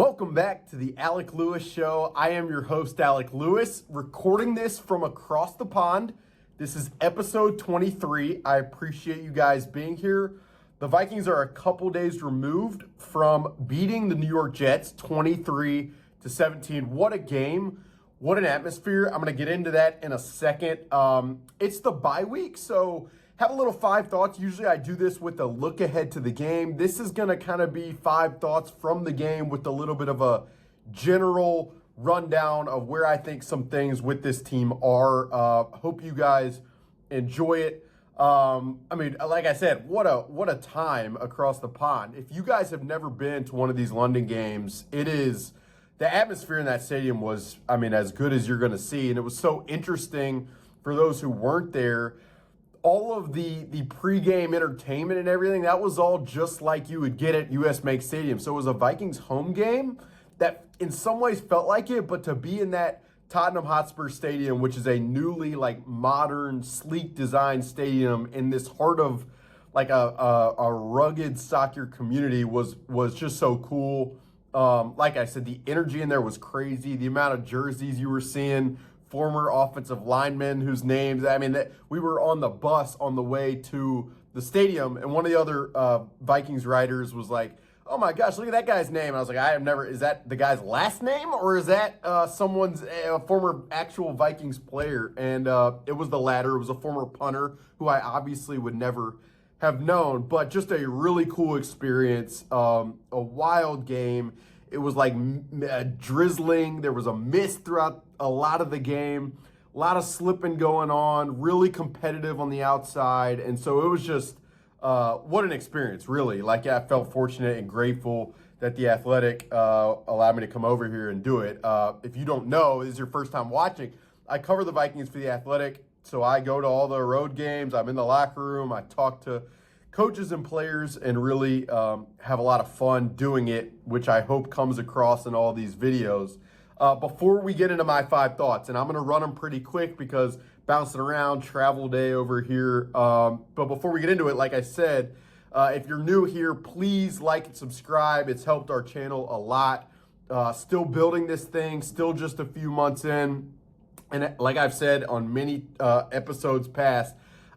Welcome back to the Alec Lewis Show. I am your host, Alec Lewis, recording this from across the pond. This is episode 23. I appreciate you guys being here. The Vikings are a couple days removed from beating the New York Jets 23-17. What a game. What an atmosphere. I'm going to get into that in a second. It's the bye week, so have a little 5 thoughts. Usually I do this with a look ahead to the game. This is going to kind of be 5 thoughts from the game with a little bit of a general rundown of where I think some things with this team are. Hope you guys enjoy it. Like I said, what a time across the pond. If you guys have never been to one of these London games, the atmosphere in that stadium was, as good as you're going to see. And it was so interesting for those who weren't there. All of the pregame entertainment and everything, that was all just like you would get at US Bank Stadium. So it was a Vikings home game that in some ways felt like it, but to be in that Tottenham Hotspur Stadium, which is a newly modern, sleek design stadium in this heart of a rugged soccer community was just so cool. Like I said, the energy in there was crazy. The amount of jerseys you were seeing, former offensive linemen whose names, we were on the bus on the way to the stadium, and one of the other Vikings writers was like, "Oh my gosh, look at that guy's name." And I was like, is that the guy's last name, or is that someone's former actual Vikings player? And it was the latter. It was a former punter who I obviously would never have known, but just a really cool experience, a wild game. It was drizzling. There was a mist throughout a lot of the game, a lot of slipping going on, really competitive on the outside. And so it was just, what an experience, really. I felt fortunate and grateful that The Athletic allowed me to come over here and do it. If you don't know, this is your first time watching, I cover the Vikings for The Athletic. So I go to all the road games. I'm in the locker room. I talk to coaches and players and really have a lot of fun doing it, which I hope comes across in all these videos. Before we get into my 5 thoughts, and I'm going to run them pretty quick because bouncing around, travel day over here. But before we get into it, like I said, if you're new here, please like and subscribe. It's helped our channel a lot. Still building this thing, still just a few months in. And like I've said on many episodes past,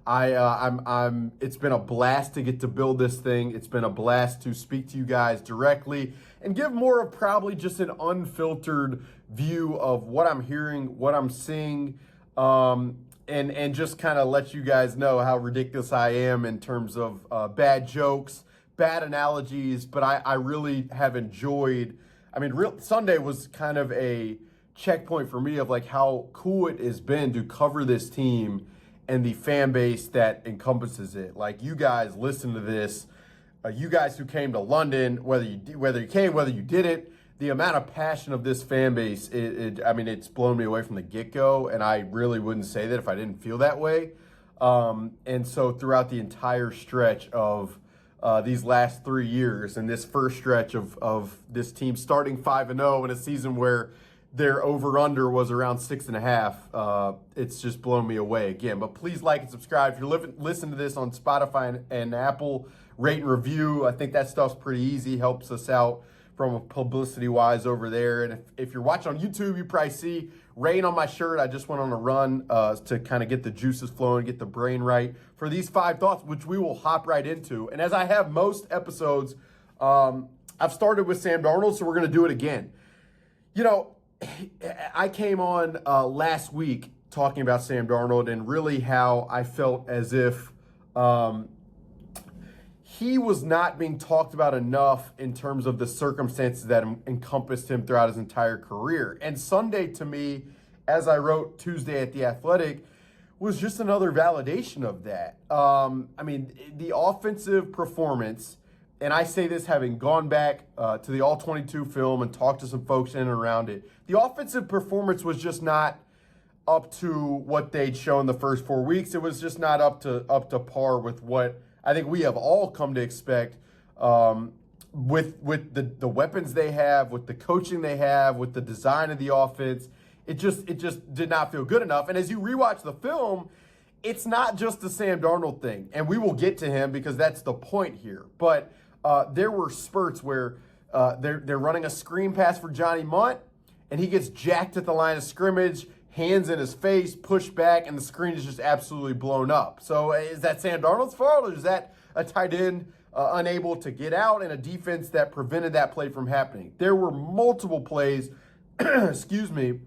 it's been a blast to get to build this thing. It's been a blast to speak to you guys directly and give more of probably just an unfiltered view of what I'm hearing, what I'm seeing, and just kind of let you guys know how ridiculous I am in terms of bad jokes, bad analogies. But I really have enjoyed. Sunday was kind of a checkpoint for me of how cool it has been to cover this team and the fan base that encompasses it. You guys listen to this, you guys who came to London, whether you came, whether you didn't, the amount of passion of this fan base, it's blown me away from the get-go, and I really wouldn't say that if I didn't feel that way. And so throughout the entire stretch of these last 3 years and this first stretch of this team starting 5-0 in a season where their over-under was around 6.5. It's just blown me away again. But please like and subscribe. If you're listening to this on Spotify and Apple, rate and review. I think that stuff's pretty easy. Helps us out from publicity-wise over there. And if you're watching on YouTube, you probably see rain on my shirt. I just went on a run to kind of get the juices flowing, get the brain right for these 5 thoughts, which we will hop right into. And as I have most episodes, I've started with Sam Darnold, so we're going to do it again. I came on last week talking about Sam Darnold and really how I felt as if he was not being talked about enough in terms of the circumstances that encompassed him throughout his entire career. And Sunday, to me, as I wrote Tuesday at The Athletic, was just another validation of that. The offensive performance, and I say this having gone back to the All-22 film and talked to some folks in and around it. The offensive performance was just not up to what they'd shown the first 4 weeks. It was just not up to par with what I think we have all come to expect with the weapons they have, with the coaching they have, with the design of the offense. It just did not feel good enough. And as you rewatch the film, it's not just the Sam Darnold thing, and we will get to him because that's the point here. But there were spurts where they're running a screen pass for Johnny Munt, and he gets jacked at the line of scrimmage, hands in his face, pushed back, and the screen is just absolutely blown up. So is that Sam Darnold's fault, or is that a tight end unable to get out and a defense that prevented that play from happening? There were multiple plays, excuse me,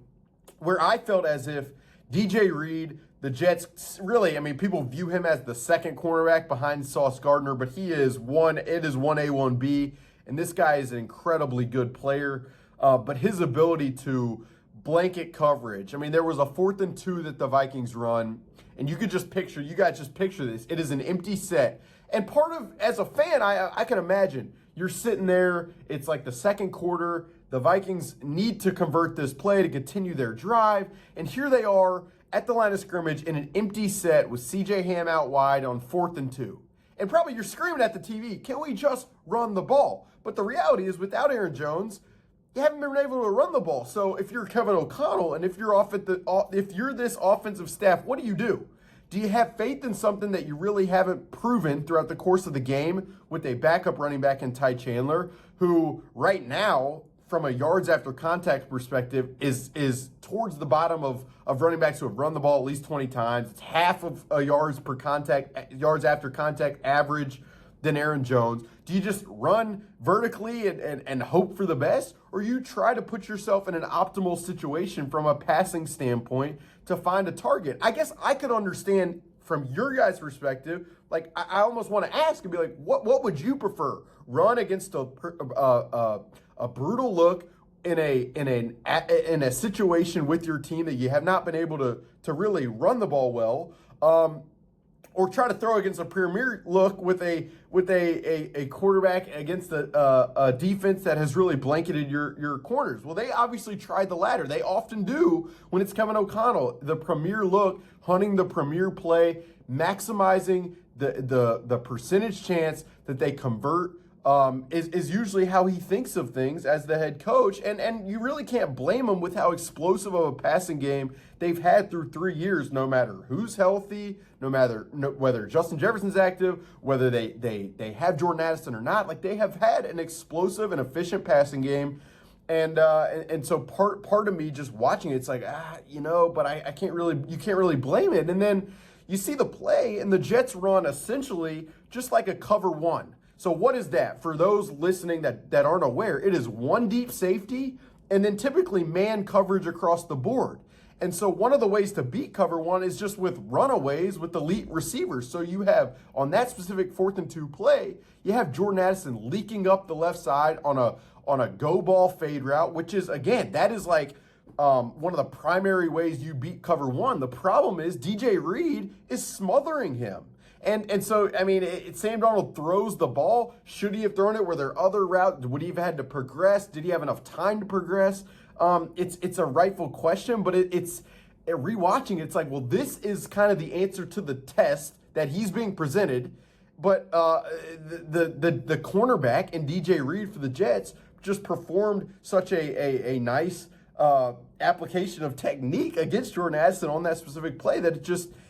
where I felt as if DJ Reed, the Jets, really, I mean, people view him as the second cornerback behind Sauce Gardner, but it is 1A, 1B, and this guy is an incredibly good player. But his ability to blanket coverage, I mean, there was a 4th and 2 that the Vikings run, and you guys just picture this. It is an empty set. And part of, as a fan, I can imagine, you're sitting there, it's like the second quarter, the Vikings need to convert this play to continue their drive, and here they are at the line of scrimmage in an empty set with CJ Ham out wide on 4th and 2. And probably you're screaming at the TV, can we just run the ball? But the reality is, without Aaron Jones, you haven't been able to run the ball. So if you're Kevin O'Connell and if you're this offensive staff, what do? Do you have faith in something that you really haven't proven throughout the course of the game with a backup running back in Ty Chandler, who right now, from a yards after contact perspective, is towards the bottom of running backs who have run the ball at least 20 times. It's half of a yards after contact average than Aaron Jones. Do you just run vertically and hope for the best? Or you try to put yourself in an optimal situation from a passing standpoint to find a target? I guess I could understand from your guys' perspective, like I almost want to ask and be like, what would you prefer? Run against a brutal look in a situation with your team that you have not been able to really run the ball well, or try to throw against a premier look with a quarterback against a defense that has really blanketed your corners? Well, they obviously tried the latter. They often do when it's Kevin O'Connell. The premier look, hunting the premier play, maximizing the percentage chance that they convert is usually how he thinks of things as the head coach. And you really can't blame him with how explosive of a passing game they've had through 3 years, no matter who's healthy, whether Justin Jefferson's active, whether they have Jordan Addison or not. Like, they have had an explosive and efficient passing game. And so part of me just watching it's like, but you can't really blame it. And then you see the play, and the Jets run essentially just like a cover one. So what is that? For those listening that aren't aware, it is one deep safety and then typically man coverage across the board. And so one of the ways to beat cover one is just with runaways with elite receivers. So you have, on that specific 4th and 2 play, you have Jordan Addison leaking up the left side on a go ball fade route, which is, again, that is like one of the primary ways you beat cover one. The problem is DJ Reed is smothering him. And so, I mean, Sam Darnold throws the ball. Should he have thrown it? Were there other routes? Would he have had to progress? Did he have enough time to progress? It's a rightful question, but it's rewatching. It's like, well, this is kind of the answer to the test that he's being presented. But the cornerback and DJ Reed for the Jets just performed such a nice application of technique against Jordan Addison on that specific play that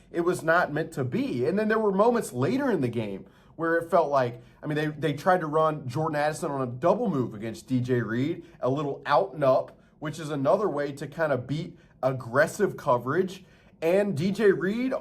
it was not meant to be. And then there were moments later in the game where it felt like, I mean, they tried to run Jordan Addison on a double move against DJ Reed, a little out and up, which is another way to kind of beat aggressive coverage. And DJ Reed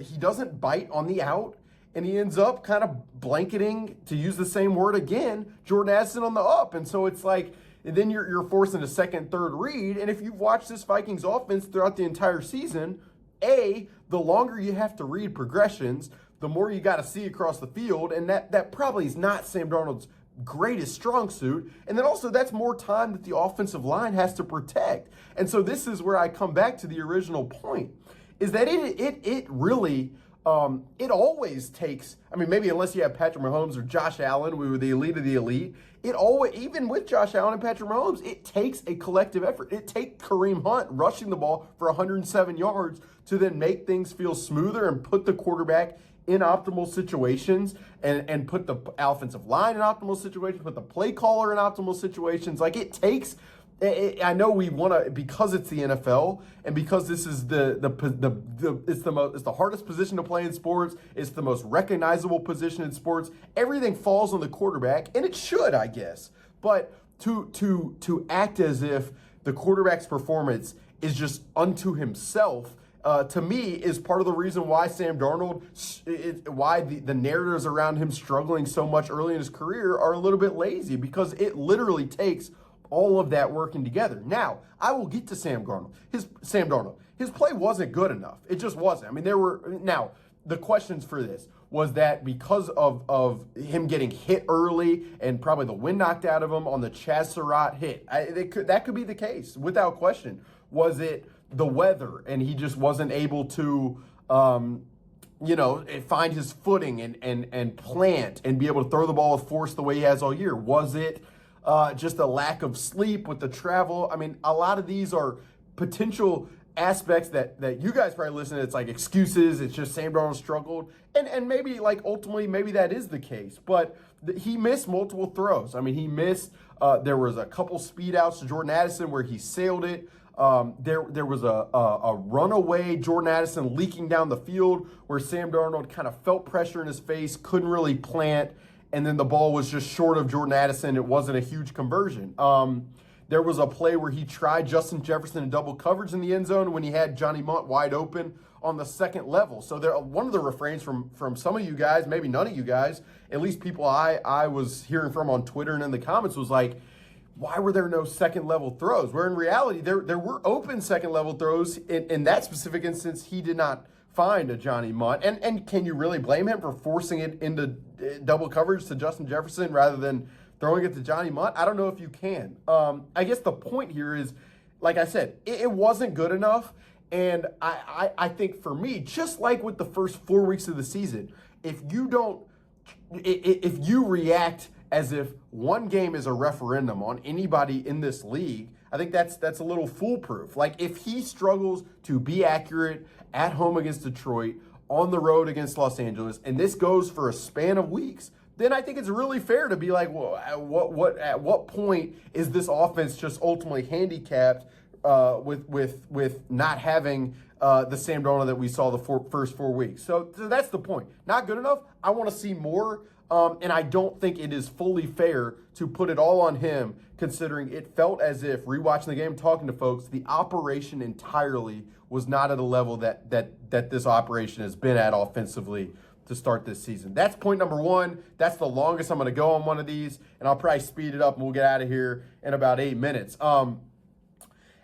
he doesn't bite on the out, and he ends up kind of blanketing, to use the same word again, Jordan Addison on the up. And so it's like, and then you're forcing a second, third read. And if you've watched this Vikings offense throughout the entire season, the longer you have to read progressions, the more you got to see across the field, and that probably is not Sam Darnold's greatest strong suit. And then also, that's more time that the offensive line has to protect. And so this is where I come back to the original point, is that it really, it always takes, I mean, maybe unless you have Patrick Mahomes or Josh Allen, we were the elite of the elite, it always, even with Josh Allen and Patrick Mahomes, it takes a collective effort. It takes Kareem Hunt rushing the ball for 107 yards to then make things feel smoother and put the quarterback in optimal situations and put the offensive line in optimal situations, put the play caller in optimal situations. Like, it takes, I know we want to, because it's the NFL and because this is it's the hardest position to play in sports. It's the most recognizable position in sports. Everything falls on the quarterback, and it should, I guess. But to act as if the quarterback's performance is just unto himself, to me, is part of the reason why Sam Darnold, why the narratives around him struggling so much early in his career are a little bit lazy, because it literally takes all of that working together. Now, I will get to Sam Darnold. His play wasn't good enough. It just wasn't. I mean, now, the questions for this was that because of him getting hit early and probably the wind knocked out of him on the Chaz Surratt hit. That could be the case, without question. Was it the weather and he just wasn't able to, find his footing and plant and be able to throw the ball with force the way he has all year? Was it just a lack of sleep with the travel? I mean, a lot of these are potential aspects that you guys probably listen to. It's like excuses. It's just Sam Darnold struggled. And maybe ultimately, maybe that is the case. But he missed multiple throws. I mean, he missed, there was a couple speed outs to Jordan Addison where he sailed it. There was a runaway Jordan Addison leaking down the field where Sam Darnold kind of felt pressure in his face, couldn't really plant, and then the ball was just short of Jordan Addison. It wasn't a huge conversion. There was a play where he tried Justin Jefferson in double coverage in the end zone when he had Johnny Munt wide open on the second level. So one of the refrains from some of you guys, maybe none of you guys, at least people I was hearing from on Twitter and in the comments, was like, why were there no second level throws? Where in reality, there were open second level throws. In that specific instance, he did not find a Johnny Munt. And can you really blame him for forcing it into double coverage to Justin Jefferson rather than throwing it to Johnny Munt? I don't know if you can. I guess the point here is, like I said, it wasn't good enough. And I think for me, just like with the first 4 weeks of the season, if you react as if one game is a referendum on anybody in this league, I think that's a little foolproof. Like, if he struggles to be accurate at home against Detroit, on the road against Los Angeles, and this goes for a span of weeks, then I think it's really fair to be like, well, at what point is this offense just ultimately handicapped with not having the Sam Darnold that we saw the first 4 weeks? So that's the point. Not good enough. I want to see more, and I don't think it is fully fair to put it all on him, considering it felt as if, rewatching the game, talking to folks, the operation entirely was not at a level that this operation has been at offensively to start this season. That's point number one. That's the longest I'm going to go on one of these, and I'll probably speed it up and we'll get out of here in about 8 minutes.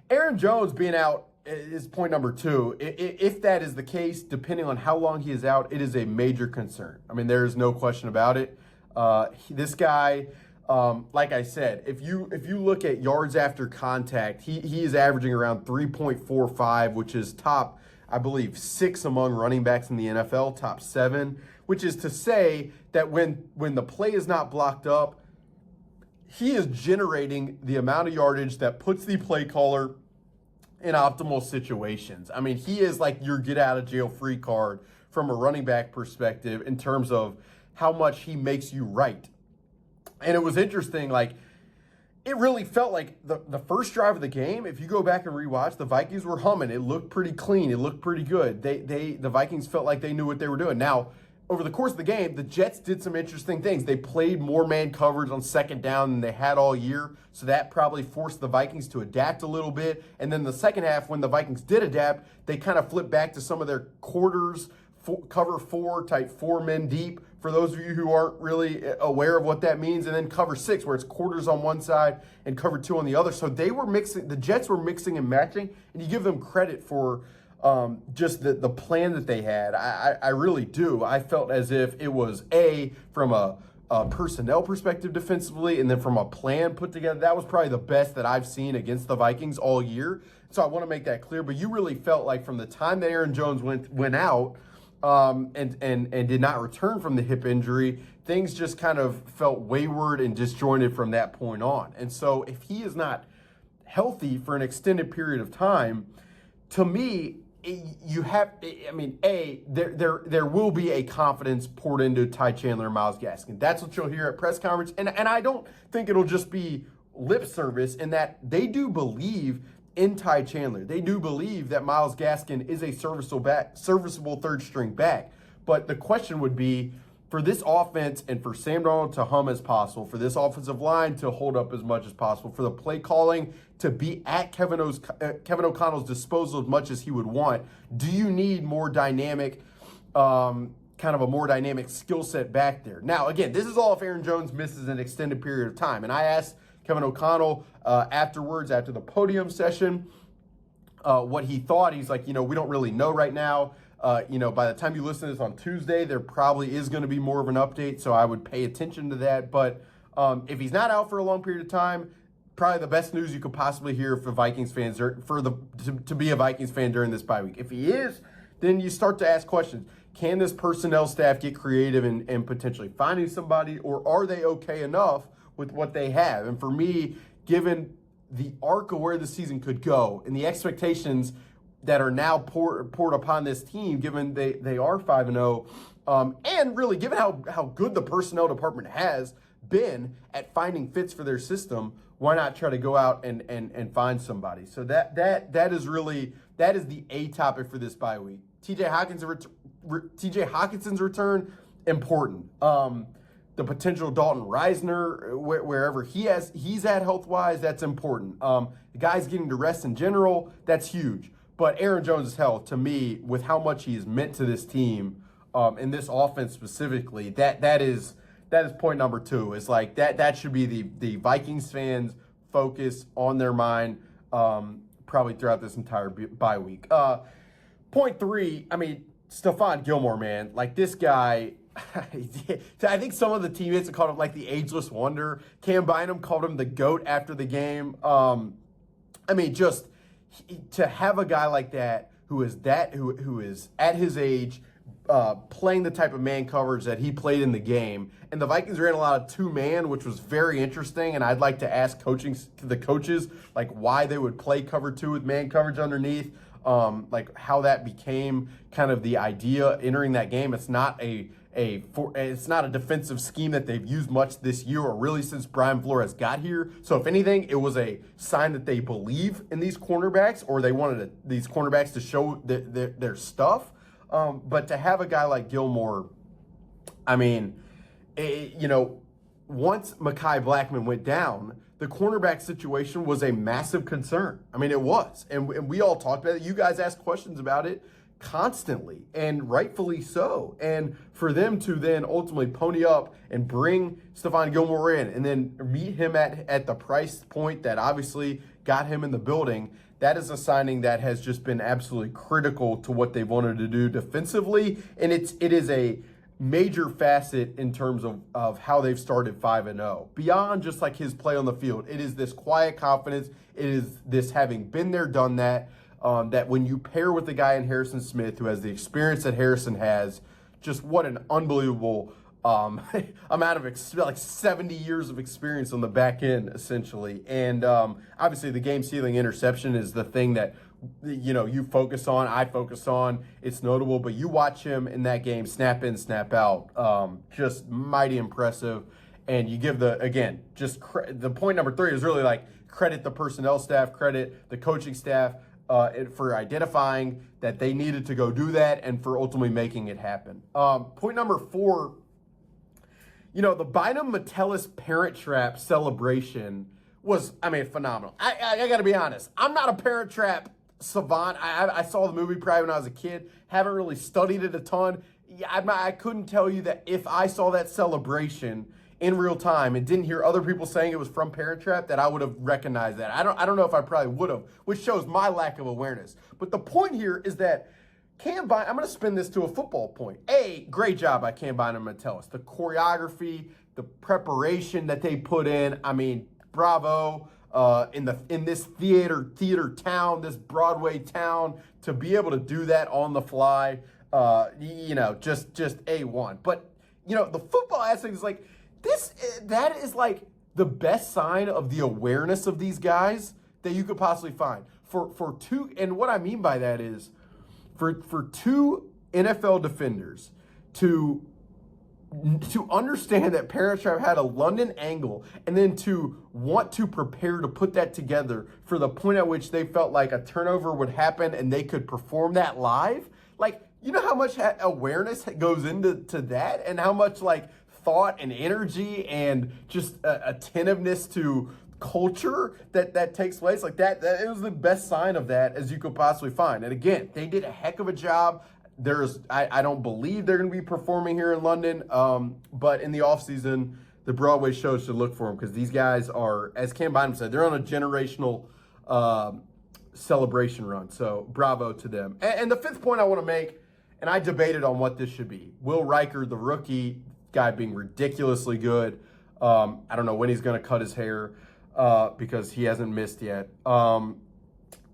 Aaron Jones being out is point number two. If that is the case, depending on how long he is out, it is a major concern. I mean, there is no question about it. This guy, like I said, if you look at yards after contact, he is averaging around 3.45, which is top, I believe, 6 among running backs in the NFL, top 7, which is to say that when the play is not blocked up, he is generating the amount of yardage that puts the play caller in optimal situations. I mean, he is like your get out of jail free card from a running back perspective in terms of how much he makes you right. And it was interesting, like, it really felt like the first drive of the game, if you go back and rewatch, the Vikings were humming. It looked pretty clean. It looked pretty good. The Vikings felt like they knew what they were doing. Now, over the course of the game, the Jets did some interesting things. They played more man coverage on second down than they had all year, so that probably forced the Vikings to adapt a little bit. And then the second half, when the Vikings did adapt, they kind of flipped back to some of their quarters, cover 4 type 4 men deep, for those of you who aren't really aware of what that means, and then cover 6, where it's quarters on one side and cover 2 on the other. So they were mixing, the Jets were mixing and matching, and you give them credit for just the plan that they had. I really do. I felt as if it was from a personnel perspective defensively, and then from a plan put together, that was probably the best that I've seen against the Vikings all year. So I want to make that clear. But you really felt like from the time that Aaron Jones went out and did not return from the hip injury, things just kind of felt wayward and disjointed from that point on. And so if he is not healthy for an extended period of time, to me, there will be a confidence poured into Ty Chandler and Myles Gaskin. That's what you'll hear at press conference. And I don't think it'll just be lip service, in that they do believe in Ty Chandler. They do believe that Myles Gaskin is a serviceable third string back. But the question would be, for this offense and for Sam Darnold to hum as possible, for this offensive line to hold up as much as possible, for the play calling to be at Kevin O'Connell's disposal as much as he would want, do you need more dynamic, kind of a more dynamic skill set back there? Now, again, this is all if Aaron Jones misses an extended period of time. And I asked Kevin O'Connell afterwards, after the podium session, what he thought. He's like, we don't really know right now. By the time you listen to this on Tuesday, there probably is going to be more of an update, so I would pay attention to that. But if he's not out for a long period of time, probably the best news you could possibly hear for Vikings fans, to be a Vikings fan during this bye week. If he is, then you start to ask questions. Can this personnel staff get creative and potentially finding somebody, or are they okay enough with what they have? And for me, given the arc of where the season could go and the expectations that are now poured upon this team, given they are 5-0, and really given how good the personnel department has been at finding fits for their system, why not try to go out and find somebody? So that is the A topic for this bye week. TJ Hawkinson's return, important. The potential Dalton Reisner, wherever he's at health-wise, that's important. The guys getting to rest in general, that's huge. But Aaron Jones' health, to me, with how much he is meant to this team, and this offense specifically, that is point number 2. It's like that should be the Vikings fans' focus on their mind, probably throughout this entire bye week. Point 3, Stefan Gilmore, man, like this guy. I think some of the teammates called him like the ageless wonder. Cam Bynum called him the GOAT after the game. Just to have a guy like that who is at his age, playing the type of man coverage that he played in the game. And the Vikings ran a lot of 2-man, which was very interesting. And I'd like to ask the coaches like why they would play cover 2 with man coverage underneath. Like how that became kind of the idea entering that game. It's not it's not a defensive scheme that they've used much this year or really since Brian Flores got here. So if anything, it was a sign that they believe in these cornerbacks, or they wanted these cornerbacks to show their stuff. But to have a guy like Gilmore, once Mekhi Blackman went down, the cornerback situation was a massive concern. It was. And we all talked about it. You guys asked questions about it constantly, and rightfully so. And for them to then ultimately pony up and bring Stephon Gilmore in and then meet him at the price point that obviously got him in the building, that is a signing that has just been absolutely critical to what they've wanted to do defensively. And it is a major facet in terms of how they've started 5-0. Beyond just like his play on the field, it is this quiet confidence. It is this having been there, done that, that when you pair with a guy in Harrison Smith who has the experience that Harrison has, just what an unbelievable amount of like 70 years of experience on the back end, essentially. And obviously the game-sealing interception is the thing that you focus on, I focus on. It's notable, but you watch him in that game, snap in, snap out, just mighty impressive. And you give the point number 3 is really like credit the personnel staff, credit the coaching staff for identifying that they needed to go do that and for ultimately making it happen. Point number 4, the Bynum Metellus Parent Trap celebration was, phenomenal. I got to be honest. I'm not a Parent Trap savant. I saw the movie probably when I was a kid. Haven't really studied it a ton. I couldn't tell you that if I saw that celebration in real time and didn't hear other people saying it was from Parent Trap, that I would have recognized that. I don't know if I probably would have, which shows my lack of awareness. But the point here is that Cam Bynum, I'm going to spin this to a football point. Great job by Cam Bynum and Metellus. The choreography, the preparation that they put in, bravo. In this theater town, this Broadway town, to be able to do that on the fly, just A1. But, the football aspect is like, that is like the best sign of the awareness of these guys that you could possibly find. For 2, and what I mean by that is, for 2 NFL defenders to understand that Parent Trap had a London angle and then to want to prepare to put that together for the point at which they felt like a turnover would happen and they could perform that live, like you know how much awareness goes into that, and how much like thought and energy and just attentiveness to culture that takes place like that. It was the best sign of that as you could possibly find. And again, they did a heck of a job. I don't believe they're going to be performing here in London, but in the offseason, the Broadway shows should look for them, because these guys are, as Cam Bynum said, they're on a generational celebration run. So bravo to them. And the fifth point I want to make, and I debated on what this should be. Will Riker, the rookie guy, being ridiculously good. I don't know when he's going to cut his hair because he hasn't missed yet.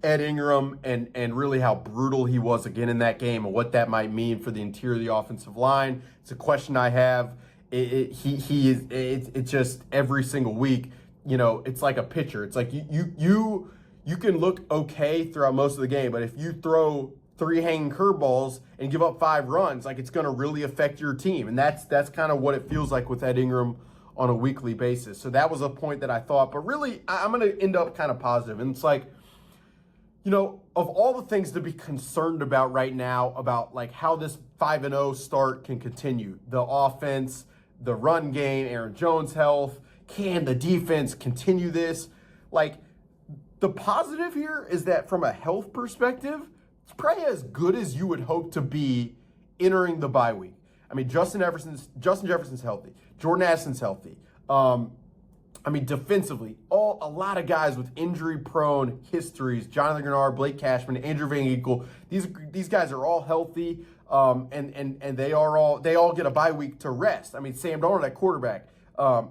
Ed Ingram and really how brutal he was again in that game, and what that might mean for the interior of the offensive line. It's a question I have. It's just every single week, you know, it's like a pitcher. It's like you can look okay throughout most of the game, but if you throw 3 hanging curveballs and give up 5 runs, like, it's going to really affect your team. And that's kind of what it feels like with Ed Ingram on a weekly basis. So that was a point that I thought, but really I'm going to end up kind of positive. And it's like, you know, of all the things to be concerned about right now, about like how this 5-0 start can continue, the offense, the run game, Aaron Jones' health, can the defense continue this? Like, the positive here is that from a health perspective, it's probably as good as you would hope to be entering the bye week. I mean, Justin Jefferson's healthy. Jordan Addison's healthy. I mean, defensively, a lot of guys with injury-prone histories. Jonathan Grenard, Blake Cashman, Andrew Van Ginkel. These guys are all healthy, and they all get a bye week to rest. I mean, Sam Darnold at quarterback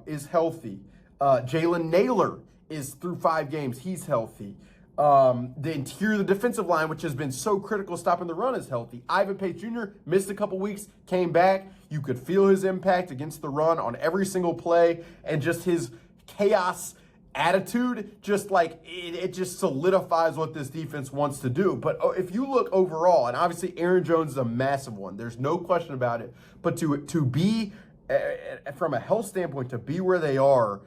is healthy. Jalen Naylor is through 5 games. He's healthy. The interior of the defensive line, which has been so critical stopping the run, is healthy. Ivan Pace Jr. missed a couple weeks, came back. You could feel his impact against the run on every single play, and just his chaos attitude, just like it just solidifies what this defense wants to do. But if you look overall, and obviously Aaron Jones is a massive one, there's no question about it, but to be, from a health standpoint, to be where they are,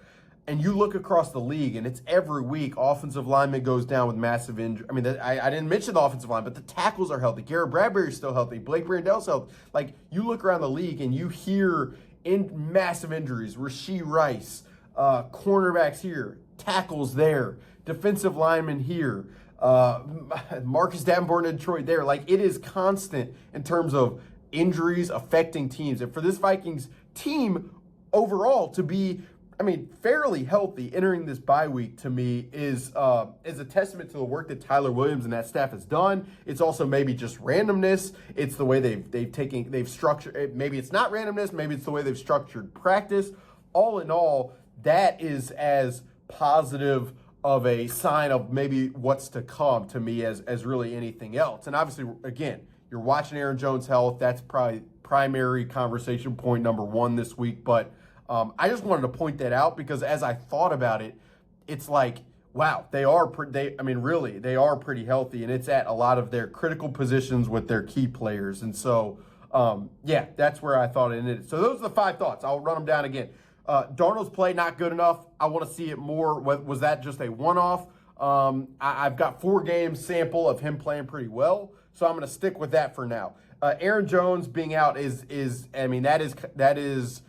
and you look across the league, and it's every week, offensive lineman goes down with massive injury. I mean, I didn't mention the offensive line, but the tackles are healthy. Garrett Bradbury's still healthy. Blake Brandell's healthy. Like, you look around the league, and you hear massive injuries. Rashee Rice, cornerbacks here, tackles there, defensive linemen here, Marcus Davenport in Detroit there. Like, it is constant in terms of injuries affecting teams. And for this Vikings team overall to be, I mean, fairly healthy entering this bye week, to me is a testament to the work that Tyler Williams and that staff has done. It's also maybe just randomness. It's the way they've structured. Maybe it's not randomness. Maybe it's the way they've structured practice. All in all, that is as positive of a sign of maybe what's to come to me as really anything else. And obviously, again, you're watching Aaron Jones' health. That's probably primary conversation point number 1 this week. But I just wanted to point that out, because as I thought about it, it's like, wow, they are pretty healthy, and it's at a lot of their critical positions with their key players. And so, yeah, that's where I thought it ended. So those are the 5 thoughts. I'll run them down again. Darnold's play, not good enough. I want to see it more. Was that just a one-off? I've got 4 games sample of him playing pretty well, so I'm going to stick with that for now. Aaron Jones being out is I mean, that is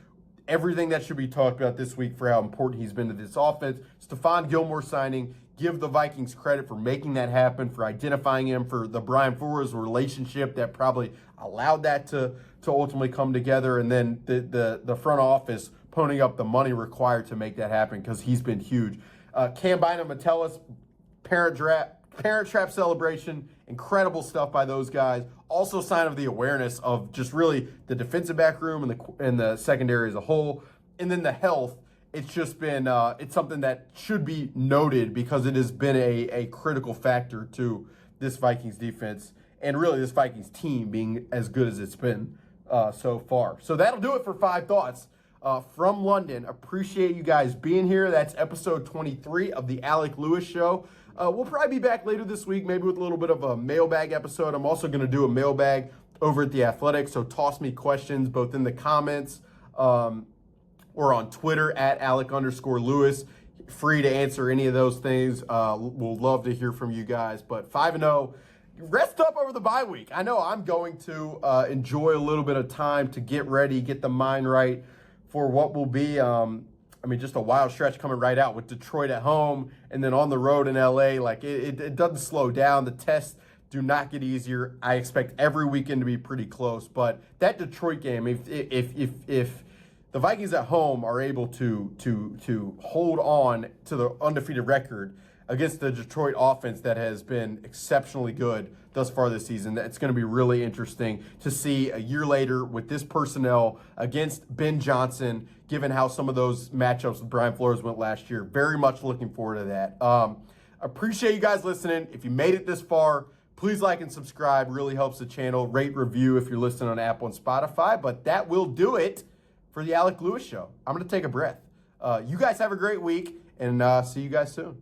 everything that should be talked about this week for how important he's been to this offense. Stefan Gilmore signing, give the Vikings credit for making that happen, for identifying him, for the Brian Flores relationship that probably allowed that to ultimately come together, and then the front office ponying up the money required to make that happen, because he's been huge. Cam Bynum, Metellus, Parent Trap celebration, incredible stuff by those guys. Also, sign of the awareness of just really the defensive back room and the secondary as a whole. And then the health, it's just been it's something that should be noted, because it has been a critical factor to this Vikings defense, and really this Vikings team being as good as it's been so far. So that'll do it for 5 thoughts from London. Appreciate you guys being here. That's episode 23 of the Alec Lewis Show. We'll probably be back later this week, maybe with a little bit of a mailbag episode. I'm also going to do a mailbag over at The Athletic, so toss me questions both in the comments or on Twitter at Alec_Lewis. Free to answer any of those things. We'll love to hear from you guys. But 5-0, rest up over the bye week. I know I'm going to enjoy a little bit of time to get ready, get the mind right for what will be, just a wild stretch coming right out with Detroit at home and then on the road in LA. Like it doesn't slow down. The tests do not get easier. I expect every weekend to be pretty close, but that Detroit game, if the Vikings at home are able to hold on to the undefeated record against the Detroit offense that has been exceptionally good thus far this season, it's going to be really interesting to see a year later with this personnel against Ben Johnson, given how some of those matchups with Brian Flores went last year. Very much looking forward to that. Appreciate you guys listening. If you made it this far, please like and subscribe. Really helps the channel. Rate, review if you're listening on Apple and Spotify. But that will do it for the Alec Lewis Show. I'm going to take a breath. You guys have a great week, and see you guys soon.